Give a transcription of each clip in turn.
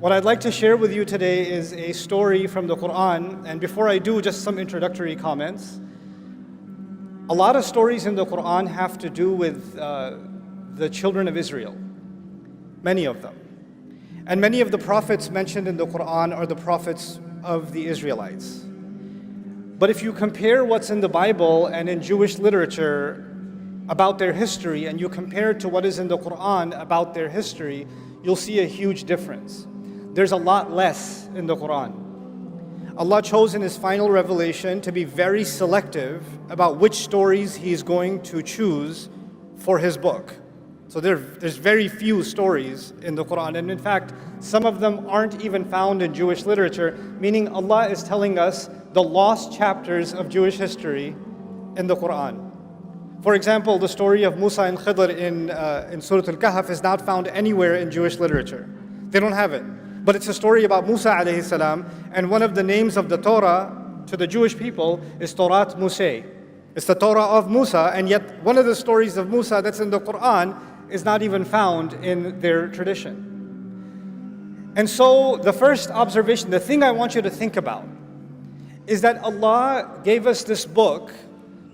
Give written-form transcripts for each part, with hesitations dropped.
What I'd like to share with you today is a story from the Quran, and before I do, just some introductory comments. A lot of stories in the Quran have to do with the children of Israel, many of them. And many of the prophets mentioned in the Quran are the prophets of the Israelites. But if you compare what's in the Bible and in Jewish literature about their history, and you compare it to what is in the Quran about their history, you'll see a huge difference. There's a lot less in the Quran. Allah chose in His final revelation to be very selective about which stories He's going to choose for His book. So there's very few stories in the Quran, and in fact, some of them aren't even found in Jewish literature, meaning Allah is telling us the lost chapters of Jewish history in the Quran. For example, the story of Musa and Khidr in Surah Al-Kahf is not found anywhere in Jewish literature. They don't have it. But it's a story about Musa alayhi salam, and one of the names of the Torah to the Jewish people is Torah Musa. It's the Torah of Musa, and yet one of the stories of Musa that's in the Quran is not even found in their tradition. And so the first observation, the thing I want you to think about, is that Allah gave us this book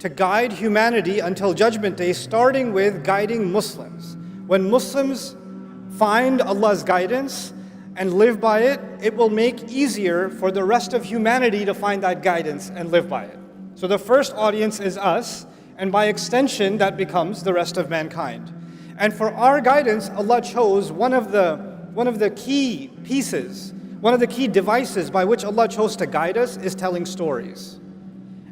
to guide humanity until Judgment Day, starting with guiding Muslims. When Muslims find Allah's guidance and live by it, it will make easier for the rest of humanity to find that guidance and live by it. So the first audience is us, and by extension, that becomes the rest of mankind. And for our guidance, Allah chose one of the key pieces, one of the key devices by which Allah chose to guide us is telling stories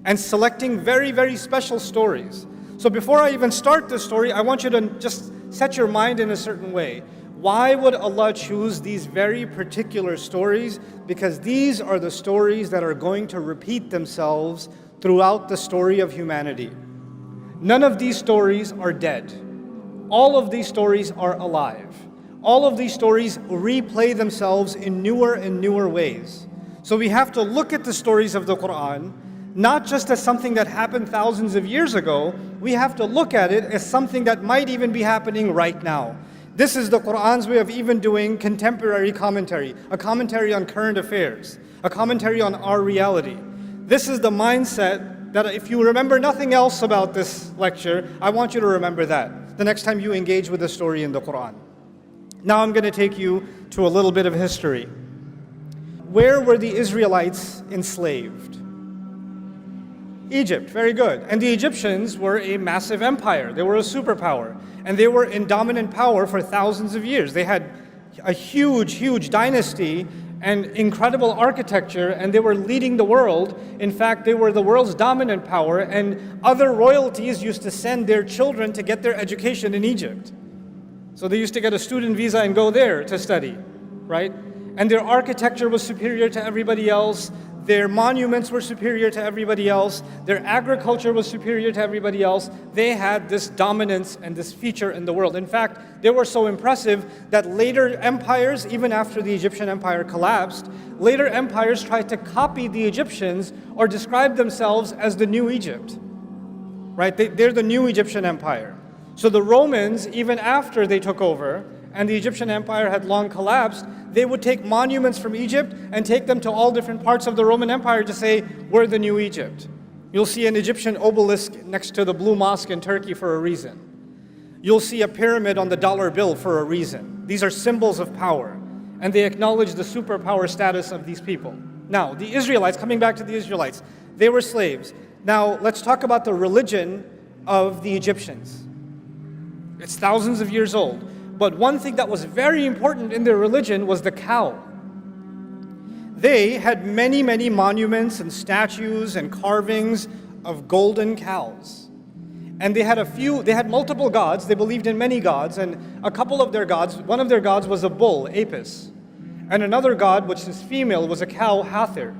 and selecting very, very special stories. So before I even start this story, I want you to just set your mind in a certain way. Why would Allah choose these very particular stories? Because these are the stories that are going to repeat themselves throughout the story of humanity. None of these stories are dead. All of these stories are alive. All of these stories replay themselves in newer and newer ways. So we have to look at the stories of the Quran not just as something that happened thousands of years ago. We have to look at it as something that might even be happening right now. This is the Quran's way of even doing contemporary commentary, a commentary on current affairs, a commentary on our reality. This is the mindset that if you remember nothing else about this lecture, I want you to remember that the next time you engage with a story in the Quran. Now I'm going to take you to a little bit of history. Where were the Israelites enslaved? Egypt, very good. And the Egyptians were a massive empire. They were a superpower. And they were in dominant power for thousands of years. They had a huge, huge dynasty and incredible architecture, and they were leading the world. In fact, they were the world's dominant power, and other royalties used to send their children to get their education in Egypt. So they used to get a student visa and go there to study, right? And their architecture was superior to everybody else. Their monuments were superior to everybody else. Their agriculture was superior to everybody else. They had this dominance and this feature in the world. In fact, they were so impressive that later empires, even after the Egyptian empire collapsed, later empires tried to copy the Egyptians or describe themselves as the new Egypt, right? They're the new Egyptian empire. So the Romans, even after they took over, and the Egyptian empire had long collapsed, they would take monuments from Egypt and take them to all different parts of the Roman Empire to say, we're the new Egypt. You'll see an Egyptian obelisk next to the Blue Mosque in Turkey for a reason. You'll see a pyramid on the dollar bill for a reason. These are symbols of power, and they acknowledge the superpower status of these people. Now, the Israelites, coming back to the Israelites, they were slaves. Now, let's talk about the religion of the Egyptians. It's thousands of years old. But one thing that was very important in their religion was the cow. They had many, many monuments and statues and carvings of golden cows. And they had multiple gods. They believed in many gods, and a couple of their gods, one of their gods was a bull, Apis. And another god, which is female, was a cow, Hathor.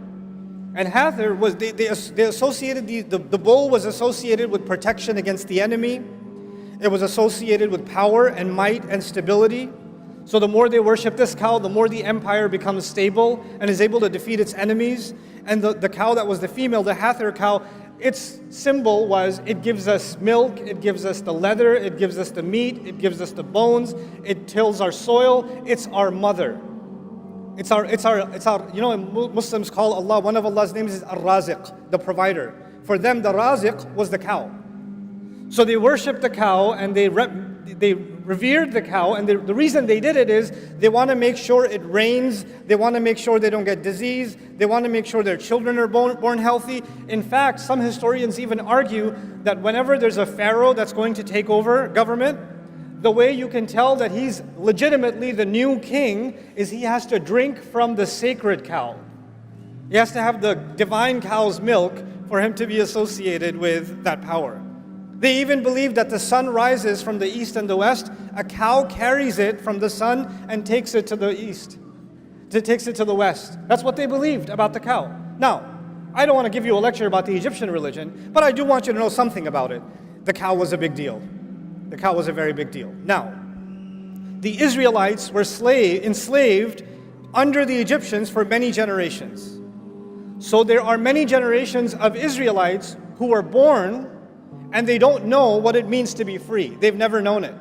And Hathor was, they associated, the bull was associated with protection against the enemy. It was associated with power and might and stability. So the more they worship this cow, the more the empire becomes stable and is able to defeat its enemies. And the cow that was the female, the Hathor cow, its symbol was it gives us milk, it gives us the leather, it gives us the meat, it gives us the bones, it tills our soil, it's our mother. You know, Muslims call Allah, one of Allah's names is Ar-Raziq, the provider. For them, the Raziq was the cow. So they worshipped the cow and they revered the cow, and the reason they did it is they want to make sure it rains, they want to make sure they don't get disease, they want to make sure their children are born healthy. In fact, some historians even argue that whenever there's a pharaoh that's going to take over government, the way you can tell that he's legitimately the new king is he has to drink from the sacred cow. He has to have the divine cow's milk for him to be associated with that power. They even believe that the sun rises from the east and the west. A cow carries it from the sun and takes it to the east. It takes it to the west. That's what they believed about the cow. Now, I don't want to give you a lecture about the Egyptian religion, but I do want you to know something about it. The cow was a big deal. The cow was a very big deal. Now, the Israelites were enslaved under the Egyptians for many generations. So there are many generations of Israelites who were born and they don't know what it means to be free. They've never known it.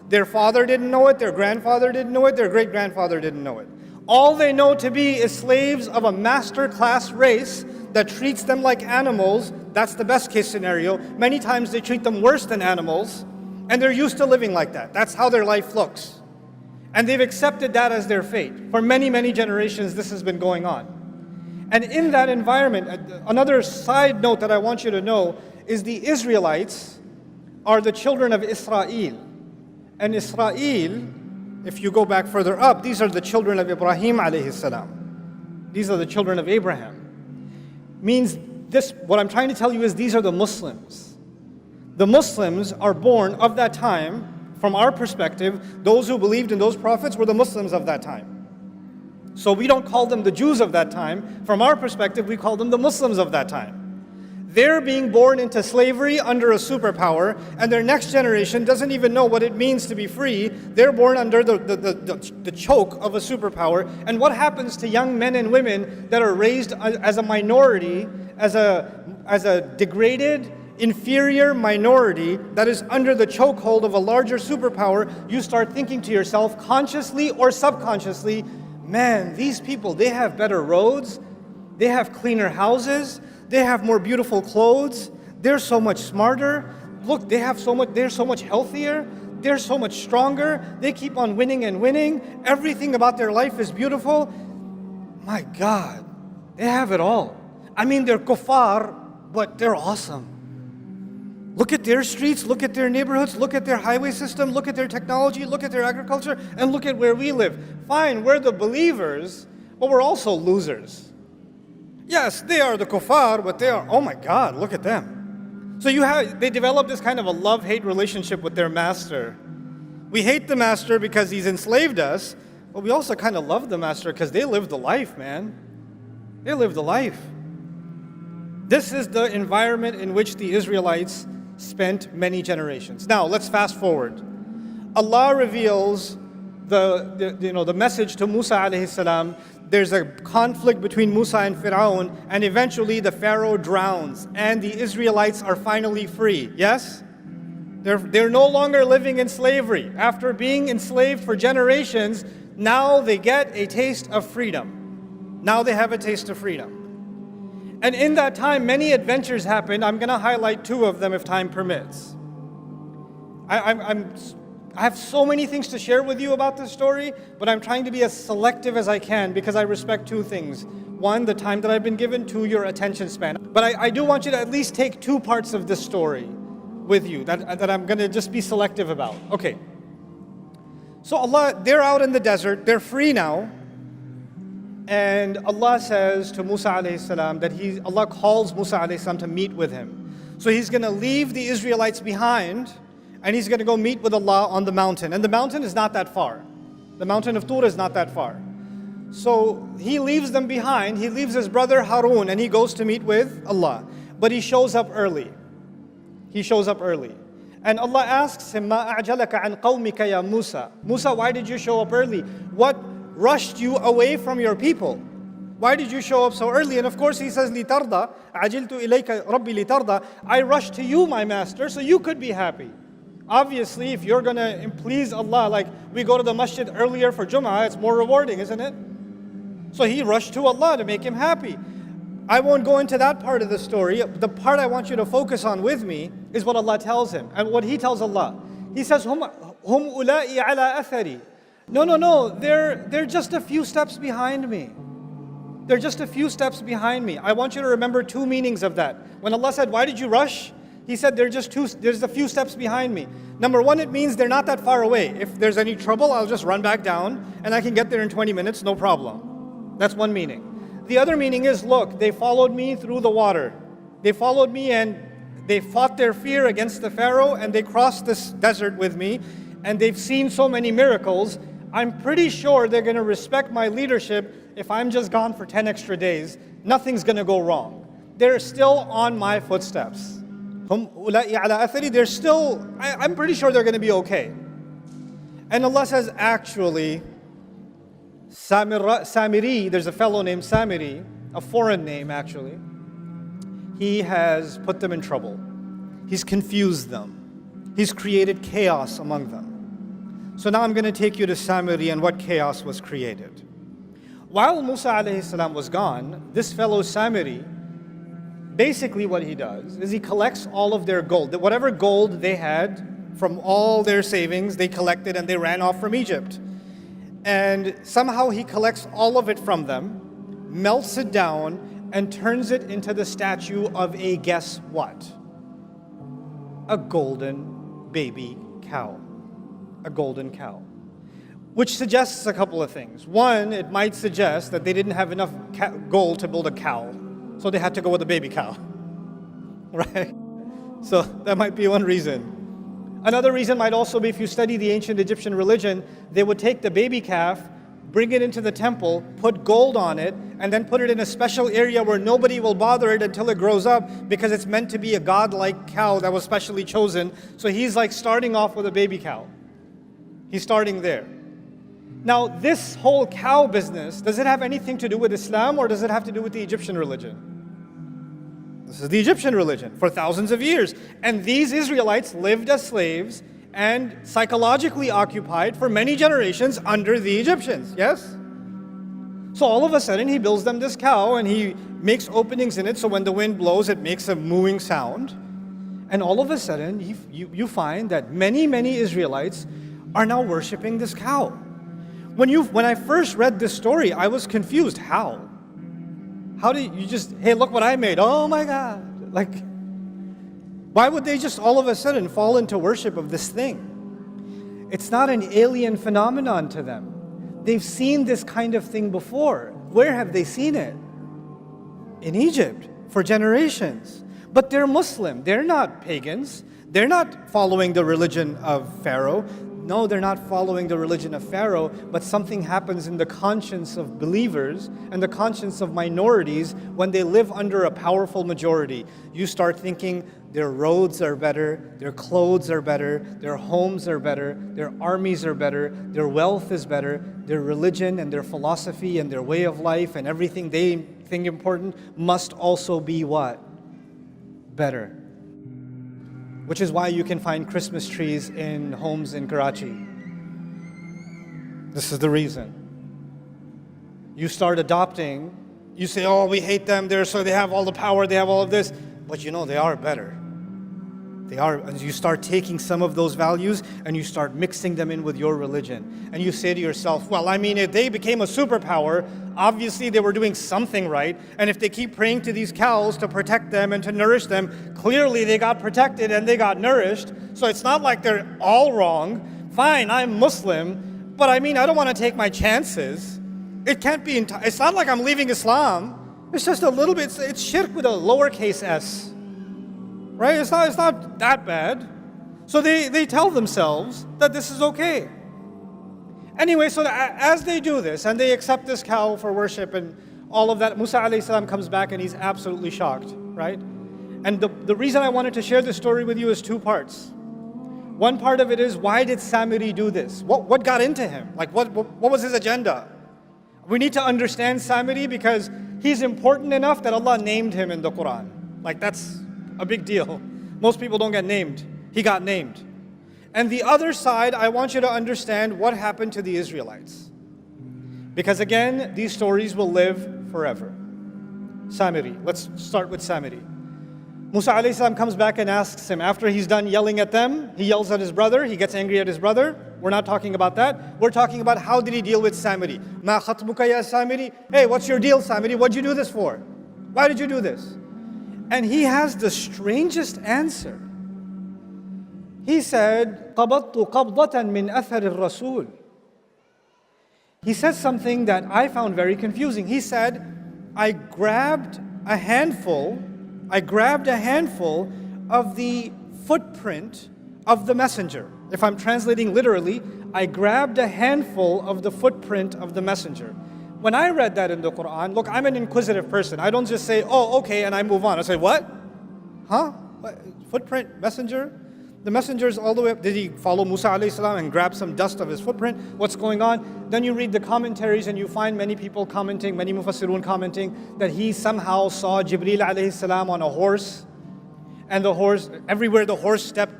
Their father didn't know it, their grandfather didn't know it, their great-grandfather didn't know it. All they know to be is slaves of a master class race that treats them like animals. That's the best case scenario. Many times they treat them worse than animals, and they're used to living like that. That's how their life looks. And they've accepted that as their fate. For many, many generations, this has been going on. And in that environment, another side note that I want you to know is the Israelites are the children of Israel. And Israel, if you go back further up, these are the children of Ibrahim alayhi salam. These are the children of Abraham. Means this, what I'm trying to tell you is these are the Muslims. The Muslims are born of that time. From our perspective, those who believed in those prophets were the Muslims of that time. So we don't call them the Jews of that time. From our perspective, we call them the Muslims of that time. They're being born into slavery under a superpower, and their next generation doesn't even know what it means to be free. They're born under the choke of a superpower. And what happens to young men and women that are raised as a minority, as a degraded, inferior minority that is under the chokehold of a larger superpower? You start thinking to yourself, consciously or subconsciously, man, these people, they have better roads, they have cleaner houses, they have more beautiful clothes, they're so much smarter, look, they're so much healthier, they're so much stronger, they keep on winning and winning, everything about their life is beautiful. My God, they have it all. I mean, they're kuffar, but they're awesome. Look at their streets, look at their neighborhoods, look at their highway system, look at their technology, look at their agriculture, and look at where we live. Fine, we're the believers, but we're also losers. Yes, they are the kuffar, but they are, oh my God, look at them. So they develop this kind of a love-hate relationship with their master. We hate the master because he's enslaved us, but we also kind of love the master because they live the life, man. They live the life. This is the environment in which the Israelites spent many generations. Now, let's fast forward. Allah reveals the message to Musa alayhi salam. There's a conflict between Musa and Fir'aun, and eventually the Pharaoh drowns, and the Israelites are finally free. Yes? They're no longer living in slavery. After being enslaved for generations, now they get a taste of freedom. Now they have a taste of freedom. And in that time, many adventures happened. I'm going to highlight two of them if time permits. I have so many things to share with you about this story, but I'm trying to be as selective as I can because I respect two things. One, the time that I've been given. Two, your attention span. But I do want you to at least take two parts of this story with you that I'm going to just be selective about. Okay. So they're out in the desert. They're free now. And Allah says to Musa alayhi salam that Allah calls Musa alayhi salam to meet with him. So he's going to leave the Israelites behind and he's going to go meet with Allah on the mountain. And the mountain is not that far. The mountain of Tur is not that far. So he leaves them behind. He leaves his brother Harun and he goes to meet with Allah. But he shows up early. He shows up early. And Allah asks him, مَا أَعْجَلَكَ عَنْ قَوْمِكَ يَا Musa. Musa, why did you show up early? What rushed you away from your people? Why did you show up so early? And of course he says, لِتَرْضَى عَجِلْتُ إِلَيْكَ رَبِّي لِتَرْضَى. I rushed to you, my master, so you could be happy. Obviously, if you're going to please Allah, like we go to the masjid earlier for Jum'ah, it's more rewarding, isn't it? So he rushed to Allah to make him happy. I won't go into that part of the story. The part I want you to focus on with me is what Allah tells him. And what he tells Allah. He says, Hum ula'i ala athari. No, they're just a few steps behind me. They're just a few steps behind me. I want you to remember two meanings of that. When Allah said, why did you rush? He said, there's a few steps behind me. Number one, it means they're not that far away. If there's any trouble, I'll just run back down and I can get there in 20 minutes, no problem. That's one meaning. The other meaning is, look, they followed me through the water. They followed me and they fought their fear against the Pharaoh and they crossed this desert with me and they've seen so many miracles. I'm pretty sure they're going to respect my leadership if I'm just gone for 10 extra days. Nothing's going to go wrong. They're still on my footsteps. They're still, I'm pretty sure they're going to be okay. And Allah says, actually, Samiri, there's a fellow named Samiri, a foreign name actually. He has put them in trouble. He's confused them. He's created chaos among them. So now I'm going to take you to Samiri and what chaos was created. While Musa alayhi salam was gone, this fellow Samiri, basically what he does is he collects all of their gold. Whatever gold they had from all their savings, they collected and they ran off from Egypt. And somehow he collects all of it from them, melts it down, and turns it into the statue of a guess what? A golden baby cow. A golden cow. Which suggests a couple of things. One, it might suggest that they didn't have enough gold to build a cow, so they had to go with a baby cow. Right? So that might be one reason. Another reason might also be if you study the ancient Egyptian religion, they would take the baby calf, bring it into the temple, put gold on it, and then put it in a special area where nobody will bother it until it grows up because it's meant to be a godlike cow that was specially chosen. So he's like starting off with a baby cow. He's starting there. Now, this whole cow business, does it have anything to do with Islam or does it have to do with the Egyptian religion? This is the Egyptian religion for thousands of years. And these Israelites lived as slaves and psychologically occupied for many generations under the Egyptians, yes? So all of a sudden he builds them this cow and he makes openings in it so when the wind blows it makes a mooing sound. And all of a sudden you find that many Israelites are now worshiping this cow. When I first read this story, I was confused. How? How do you just, hey, look what I made. Oh my God. Like, why would they just all of a sudden fall into worship of this thing? It's not an alien phenomenon to them. They've seen this kind of thing before. Where have they seen it? In Egypt for generations. But they're Muslim. They're not pagans. They're not following the religion of Pharaoh. No, they're not following the religion of Pharaoh, but something happens in the conscience of believers and the conscience of minorities when they live under a powerful majority. You start thinking their roads are better, their clothes are better, their homes are better, their armies are better, their wealth is better, their religion and their philosophy and their way of life and everything they think important must also be what? Better. Which is why you can find Christmas trees in homes in Karachi. This is the reason. You start adopting, you say, oh, we hate them, they have all the power, they have all of this. But you know, they are better. They are, and you start taking some of those values and you start mixing them in with your religion. And you say to yourself, well, I mean, if they became a superpower, obviously they were doing something right. And if they keep praying to these cows to protect them and to nourish them, clearly they got protected and they got nourished. So it's not like they're all wrong. Fine, I'm Muslim, but I mean, I don't want to take my chances. It can't be, it's not like I'm leaving Islam. It's just a little bit, it's shirk with a lowercase s. Right? It's not that bad. So they tell themselves that this is okay. Anyway, so as they do this and they accept this cow for worship and all of that, Musa alayhi salam comes back and he's absolutely shocked, right? And the reason I wanted to share this story with you is two parts. One part of it is, why did Samiri do this? What got into him? Like what was his agenda? We need to understand Samiri because he's important enough that Allah named him in the Quran. Like that's a big deal. Most people don't get named. He got named. And the other side, I want you to understand what happened to the Israelites. Because again, these stories will live forever. Samiri. Let's start with Samiri. Musa alayhi salam comes back and asks him, after he's done yelling at them, he yells at his brother, he gets angry at his brother. We're not talking about that. We're talking about how did he deal with Samiri. Ma khatbuka ya Samiri? Hey, what's your deal, Samiri? What'd you do this for? Why did you do this? And he has the strangest answer. He said, قَبَضْتُ قَبْضَةً مِّنْ أَثَرِ الرَّسُولِ. He said something that I found very confusing. He said, I grabbed a handful of the footprint of the messenger. If I'm translating literally, I grabbed a handful of the footprint of the messenger. When I read that in the Quran, look, I'm an inquisitive person. I don't just say, oh, okay, and I move on. I say, what? Huh? What? Footprint, messenger? The messenger's all the way up. Did he follow Musa alayhi salam and grab some dust of his footprint? What's going on? Then you read the commentaries and you find many people commenting, many mufassirun commenting, that he somehow saw Jibreel alayhi salam on a horse. And the horse, everywhere the horse stepped,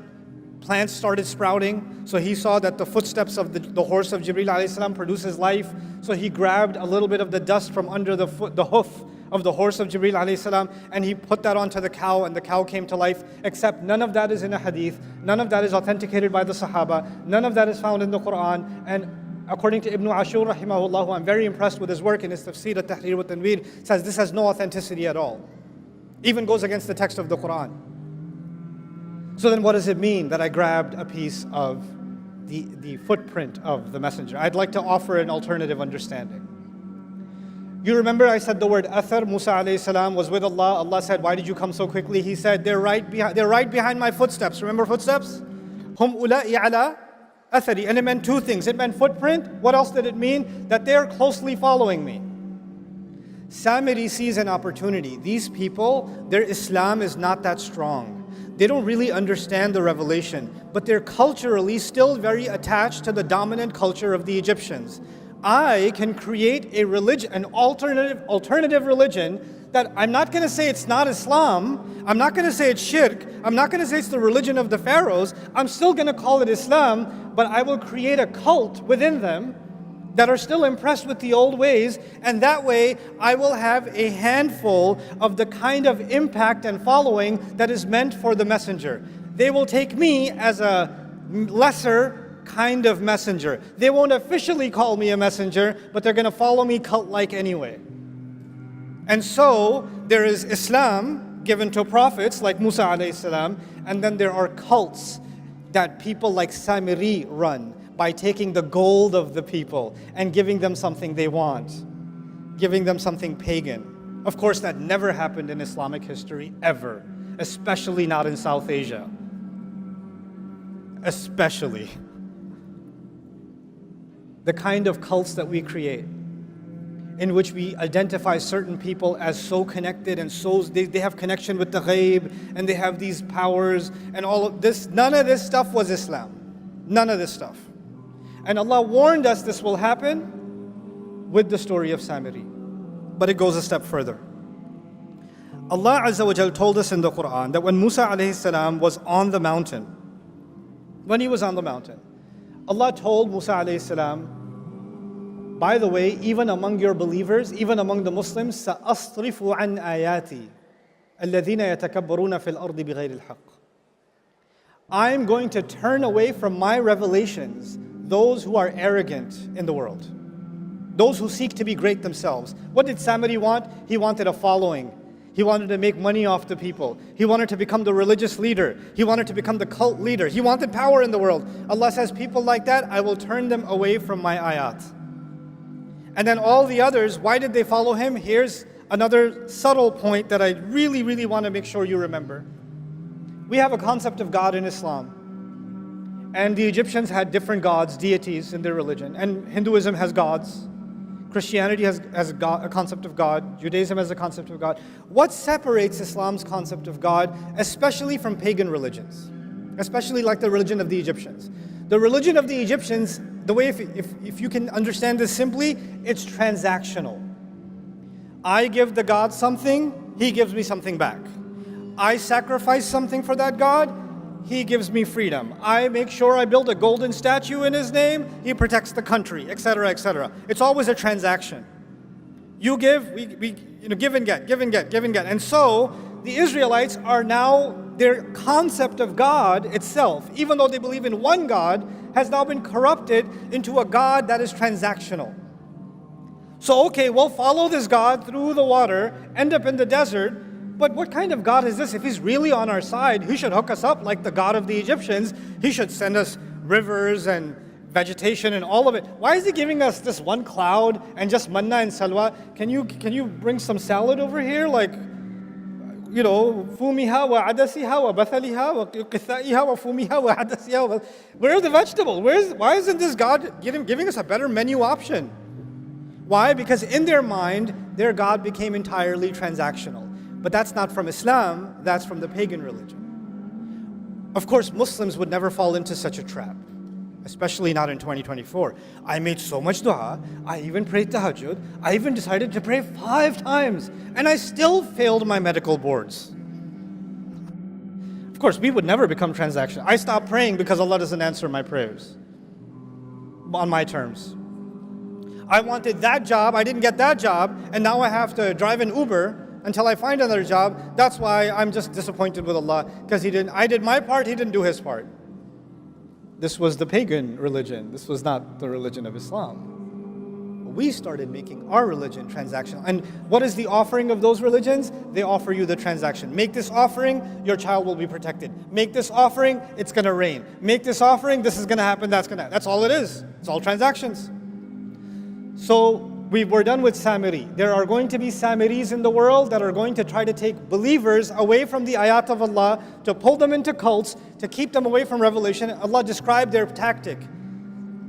plants started sprouting. So he saw that the footsteps of the horse of Jibreel alayhi salam produces life. So he grabbed a little bit of the dust from under the hoof of the horse of Jibreel alayhi salam, and he put that onto the cow, and the cow came to life. Except none of that is in a hadith, none of that is authenticated by the Sahaba, none of that is found in the Quran. And according to Ibn Ashur rahimahullah, I'm very impressed with his work in his Tafseer At-Tahrir wa Tanweer, says this has no authenticity at all. Even goes against the text of the Quran. So then what does it mean that I grabbed a piece of the footprint of the messenger? I'd like to offer an alternative understanding. You remember I said the word athar. Musa alayhi salam was with Allah. Allah said, why did you come so quickly? He said, they're right behind my footsteps. Remember footsteps? Hum ula'i ala athari. And it meant two things. It meant footprint. What else did it mean? That they're closely following me. Samiri sees an opportunity. These people, their Islam is not that strong. They don't really understand the revelation, but they're culturally still very attached to the dominant culture of the Egyptians. I can create a religion, an alternative religion that I'm not going to say it's not Islam, I'm not going to say it's shirk, I'm not going to say it's the religion of the pharaohs, I'm still going to call it Islam, but I will create a cult within them that are still impressed with the old ways, and that way I will have a handful of the kind of impact and following that is meant for the messenger. They will take me as a lesser kind of messenger. They won't officially call me a messenger, but they're going to follow me cult-like anyway. And so there is Islam given to prophets like Musa alayhi salam, and then there are cults that people like Samiri run by taking the gold of the people and giving them something they want, giving them something pagan. Of course, that never happened in Islamic history, ever, especially not in South Asia. Especially. The kind of cults that we create, in which we identify certain people as so connected and so they have connection with the ghaib and they have these powers and all of this. None of this stuff was Islam. None of this stuff. And Allah warned us this will happen with the story of Samiri. But it goes a step further. Allah Azza wa Jal told us in the Quran that when Musa alayhi salam was on the mountain, when he was on the mountain, Allah told Musa alayhi salam, by the way, even among your believers, even among the Muslims, سَأَصْرِفُ عَنْ آيَاتِي الَّذِينَ يَتَكَبَّرُونَ فِي الْأَرْضِ بِغَيْرِ الْحَقِّ. I'm going to turn away from my revelations those who are arrogant in the world, those who seek to be great themselves. What did Samiri want? He wanted a following. He wanted to make money off the people. He wanted to become the religious leader. He wanted to become the cult leader. He wanted power in the world. Allah says, people like that, I will turn them away from my ayat. And then all the others, why did they follow him? Here's another subtle point that I really, really want to make sure you remember. We have a concept of God in Islam. And the Egyptians had different gods, deities in their religion. And Hinduism has gods. Christianity has a concept of God. Judaism has a concept of God. What separates Islam's concept of God, especially from pagan religions? Especially like the religion of the Egyptians. The religion of the Egyptians, the way if you can understand this simply, it's transactional. I give the God something, he gives me something back. I sacrifice something for that God, He gives me freedom. I make sure I build a golden statue in his name, he protects the country, etc., etc. It's always a transaction. You give, we give and get, give and get, give and get. And so the Israelites are now, their concept of God itself, even though they believe in one God, has now been corrupted into a God that is transactional. So okay, we'll follow this God through the water, end up in the desert, but what kind of God is this? If he's really on our side, he should hook us up like the God of the Egyptians. He should send us rivers and vegetation and all of it. Why is he giving us this one cloud and just manna and salwa? Can you bring some salad over here? Like, fumiha wa adasiha wa bathaliha wa qithaiha wa fumiha wa adasiha. Where are the vegetables? Why isn't this God giving us a better menu option? Why? Because in their mind, their God became entirely transactional. But that's not from Islam, that's from the pagan religion. Of course, Muslims would never fall into such a trap, especially not in 2024. I made so much dua, I even prayed tahajjud, I even decided to pray 5 times, and I still failed my medical boards. Of course, we would never become transactional. I stopped praying because Allah doesn't answer my prayers on my terms. I wanted that job, I didn't get that job, and now I have to drive an Uber until I find another job. That's why I'm just disappointed with Allah, because I did my part, he didn't do his part. This was the pagan religion. This was not the religion of Islam. We started making our religion transactional. And what is the offering of those religions? They offer you the transaction. Make this offering, your child will be protected. Make this offering, it's going to rain. Make this offering, this is going to happen, that's all it is. It's all transactions. So we're done with Samiri. There are going to be Samiris in the world that are going to try to take believers away from the ayat of Allah, to pull them into cults, to keep them away from revelation. Allah described their tactic.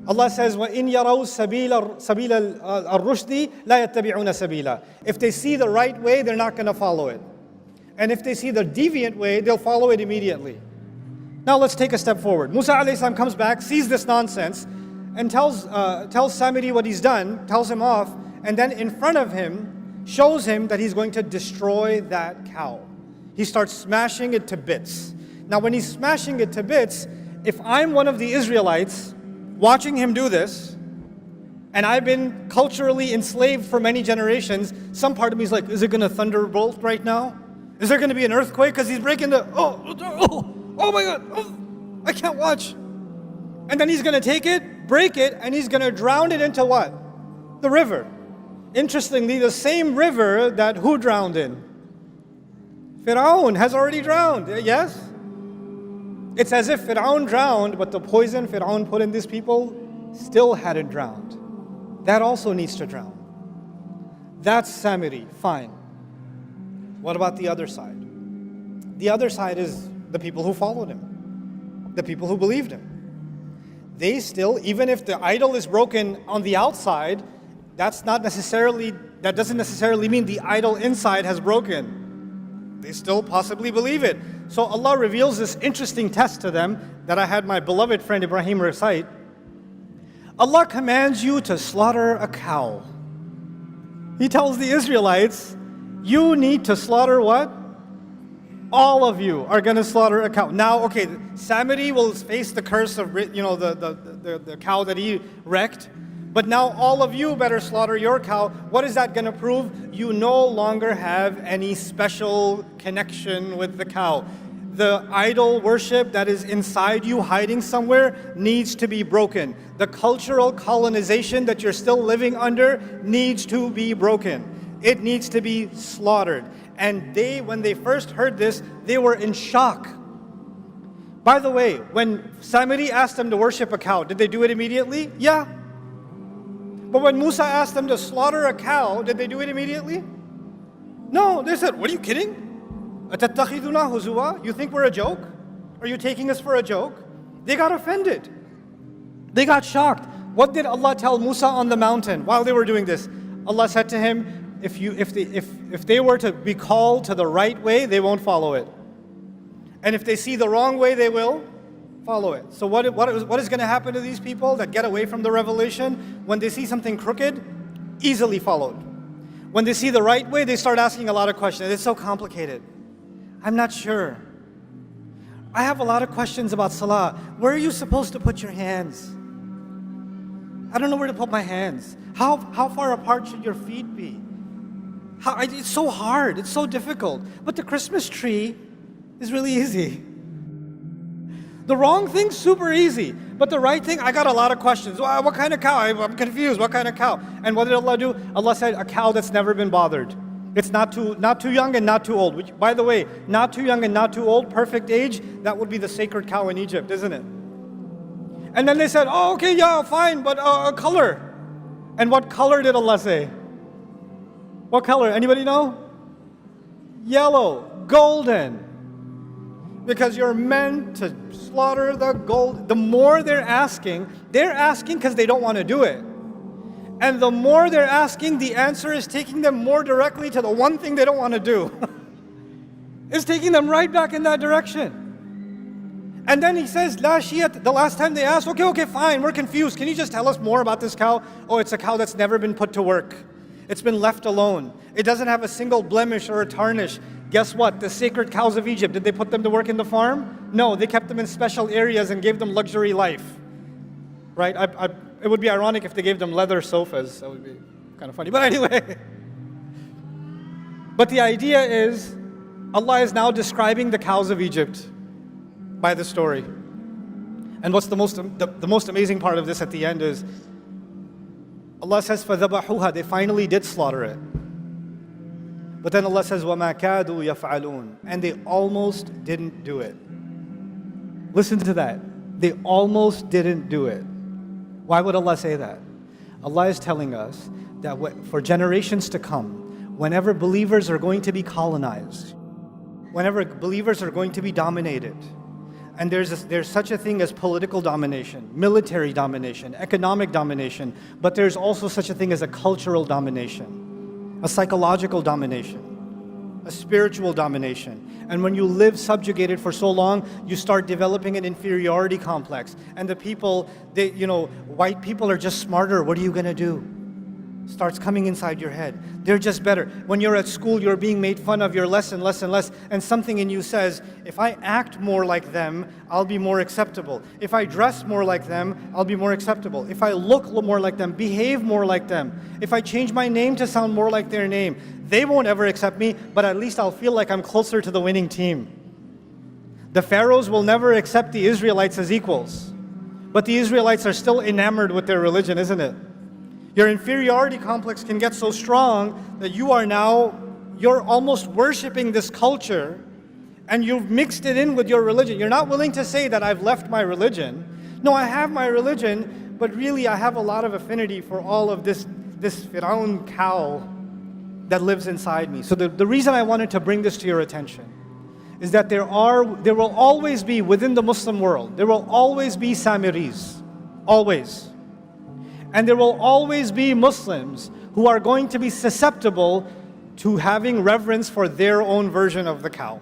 Allah says, وَإِنْ يَرَوْا سَبِيلَ الرُّشْدِ لَا يَتَّبِعُونَ سَبِيلًا. If they see the right way, they're not going to follow it. And if they see the deviant way, they'll follow it immediately. Now let's take a step forward. Musa alayhi salam comes back, sees this nonsense, and tells Samiri what he's done, tells him off, and then in front of him, shows him that he's going to destroy that cow. He starts smashing it to bits. Now when he's smashing it to bits, if I'm one of the Israelites watching him do this, and I've been culturally enslaved for many generations, some part of me is like, is it going to thunderbolt right now? Is there going to be an earthquake? Because he's breaking oh my God, I can't watch. And then he's going to take it, break it, and he's going to drown it into what? The river. Interestingly, the same river that who drowned in? Fir'aun has already drowned, yes? It's as if Fir'aun drowned, but the poison Fir'aun put in these people still hadn't drowned. That also needs to drown. That's Samiri, fine. What about the other side? The other side is the people who followed him, the people who believed him. They still, even if the idol is broken on the outside, that doesn't necessarily mean the idol inside has broken. They still possibly believe it. So Allah reveals this interesting test to them that I had my beloved friend Ibrahim recite. Allah commands you to slaughter a cow. He tells the Israelites, you need to slaughter what? All of you are going to slaughter a cow. Now, okay, Samiri will face the curse of the cow that he wrecked. But now all of you better slaughter your cow. What is that going to prove? You no longer have any special connection with the cow. The idol worship that is inside you, hiding somewhere, needs to be broken. The cultural colonization that you're still living under needs to be broken. It needs to be slaughtered. And when they first heard this, they were in shock. By the way, when Samiri asked them to worship a cow, did they do it immediately? Yeah. But when Musa asked them to slaughter a cow, did they do it immediately? No, they said, what are you kidding? أَتَتَّخِذُنَا هُزُوًا? You think we're a joke? Are you taking us for a joke? They got offended. They got shocked. What did Allah tell Musa on the mountain while they were doing this? Allah said to him, if they were to be called to the right way, they won't follow it. And if they see the wrong way, they will follow it. So what is going to happen to these people that get away from the revelation? When they see something crooked, easily followed. When they see the right way, they start asking a lot of questions. It's so complicated. I'm not sure. I have a lot of questions about salah. Where are you supposed to put your hands? I don't know where to put my hands. How far apart should your feet be? It's so hard, it's so difficult. But the Christmas tree is really easy. The wrong thing's super easy, but the right thing, I got a lot of questions. What kind of cow? I'm confused, what kind of cow? And what did Allah do? Allah said, a cow that's never been bothered. It's not too young and not too old. Which, by the way, not too young and not too old, perfect age, that would be the sacred cow in Egypt, isn't it? And then they said, oh, okay, yeah, fine, but color. And what color did Allah say? What color? Anybody know? Yellow, golden. Because you're meant to slaughter the gold. The more they're asking because they don't want to do it. And the more they're asking, the answer is taking them more directly to the one thing they don't want to do. It's taking them right back in that direction. And then he says, La shiyat, the last time they asked, okay, fine, we're confused. Can you just tell us more about this cow? Oh, it's a cow that's never been put to work. It's been left alone. It doesn't have a single blemish or a tarnish. Guess what? The sacred cows of Egypt, did they put them to work in the farm? No, they kept them in special areas and gave them luxury life. Right? It would be ironic if they gave them leather sofas. That would be kind of funny. But anyway. But the idea is, Allah is now describing the cows of Egypt by the story. And what's the most amazing part of this at the end is, Allah says, فَذَبَحُوهَا, they finally did slaughter it. But then Allah says, وَمَا كَادُوا يَفْعَلُونَ, and they almost didn't do it. Listen to that. They almost didn't do it. Why would Allah say that? Allah is telling us that for generations to come, whenever believers are going to be colonized, whenever believers are going to be dominated, and there's such a thing as political domination, military domination, economic domination, but there's also such a thing as a cultural domination, a psychological domination, a spiritual domination. And when you live subjugated for so long, you start developing an inferiority complex. And the people, white people are just smarter. What are you going to do? Starts coming inside your head. They're just better. When you're at school, you're being made fun of. You're less and less and less. And something in you says, if I act more like them, I'll be more acceptable. If I dress more like them, I'll be more acceptable. If I look more like them, behave more like them. If I change my name to sound more like their name, they won't ever accept me, but at least I'll feel like I'm closer to the winning team. The pharaohs will never accept the Israelites as equals. But the Israelites are still enamored with their religion, isn't it? Your inferiority complex can get so strong that you're almost worshiping this culture and you've mixed it in with your religion. You're not willing to say that I've left my religion. No, I have my religion, but really I have a lot of affinity for all of this Firaun cow that lives inside me. So the reason I wanted to bring this to your attention is that there will always be, within the Muslim world, there will always be Samiris. Always. And there will always be Muslims who are going to be susceptible to having reverence for their own version of the cow.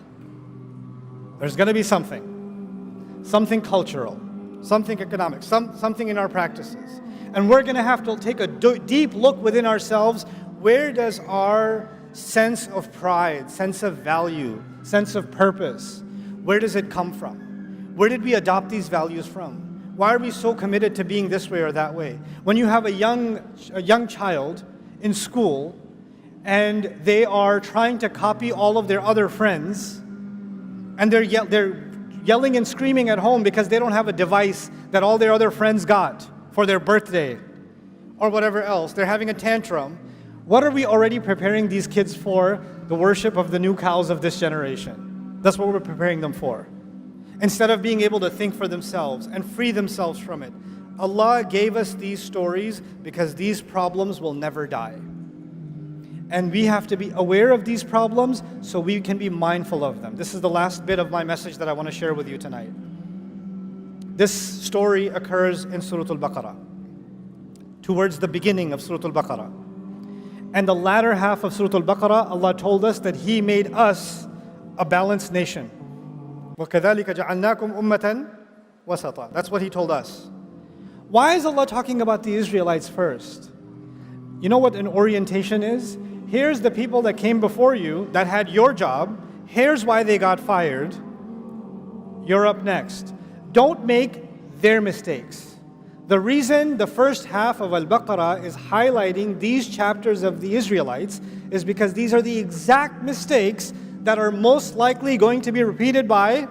There's going to be something cultural, something economic, something in our practices. And we're going to have to take a deep look within ourselves. Where does our sense of pride, sense of value, sense of purpose, where does it come from? Where did we adopt these values from? Why are we so committed to being this way or that way? When you have a young child in school and they are trying to copy all of their other friends and they're yelling and screaming at home because they don't have a device that all their other friends got for their birthday or whatever else, they're having a tantrum. What are we already preparing these kids for? The worship of the new cows of this generation. That's what we're preparing them for. Instead of being able to think for themselves and free themselves from it. Allah gave us these stories because these problems will never die. And we have to be aware of these problems so we can be mindful of them. This is the last bit of my message that I want to share with you tonight. This story occurs in Surah Al-Baqarah, towards the beginning of Surah Al-Baqarah. And the latter half of Surah Al-Baqarah, Allah told us that He made us a balanced nation. وَكَذَلِكَ جَعَلْنَاكُمْ أُمَّةً وَسَطًا. That's what He told us. Why is Allah talking about the Israelites first? You know what an orientation is? Here's the people that came before you that had your job. Here's why they got fired. You're up next. Don't make their mistakes. The reason the first half of Al-Baqarah is highlighting these chapters of the Israelites is because these are the exact mistakes that are most likely going to be repeated by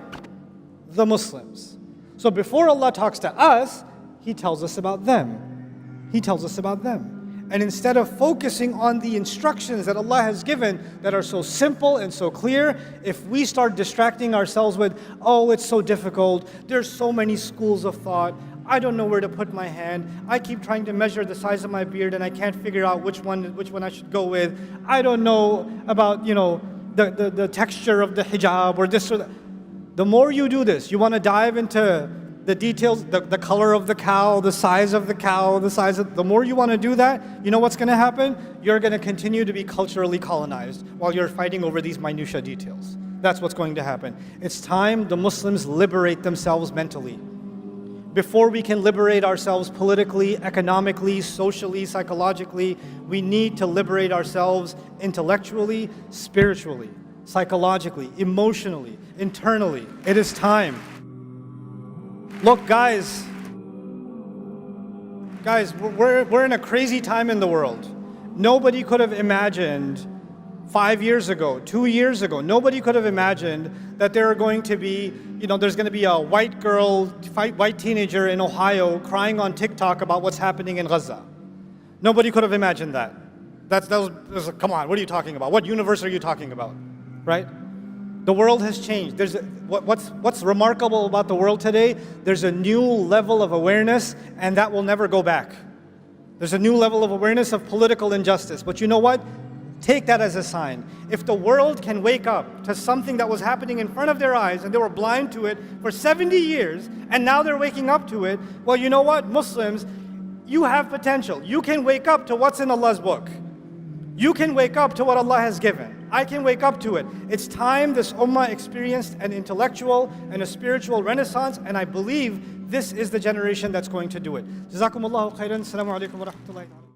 the Muslims. So before Allah talks to us, He tells us about them. He tells us about them. And instead of focusing on the instructions that Allah has given that are so simple and so clear, if we start distracting ourselves with, oh, it's so difficult, there's so many schools of thought, I don't know where to put my hand, I keep trying to measure the size of my beard and I can't figure out which one I should go with, I don't know about, the texture of the hijab or this or that. The more you do this, you want to dive into the details, the color of the cow, the size of the cow, the more you want to do that, you know what's going to happen? You're going to continue to be culturally colonized while you're fighting over these minutia details. That's what's going to happen. It's time the Muslims liberate themselves mentally. Before we can liberate ourselves politically, economically, socially, psychologically, we need to liberate ourselves intellectually, spiritually, psychologically, emotionally, internally. It is time. Look, guys, we're in a crazy time in the world. Nobody could have imagined 5 years ago, 2 years ago, nobody could have imagined that there are going to be, there's going to be a white girl, white teenager in Ohio crying on TikTok about what's happening in Gaza. Nobody could have imagined that. That was come on, what are you talking about? What universe are you talking about, right? The world has changed. What's remarkable about the world today, there's a new level of awareness, and that will never go back. There's a new level of awareness of political injustice. But you know what? Take that as a sign. If the world can wake up to something that was happening in front of their eyes, and they were blind to it for 70 years, and now they're waking up to it, well, you know what, Muslims, you have potential. You can wake up to what's in Allah's book. You can wake up to what Allah has given. I can wake up to it. It's time this ummah experienced an intellectual and a spiritual renaissance, and I believe this is the generation that's going to do it. Jazakumullahu khairan. Assalamu alaikum wa rahmatullahi.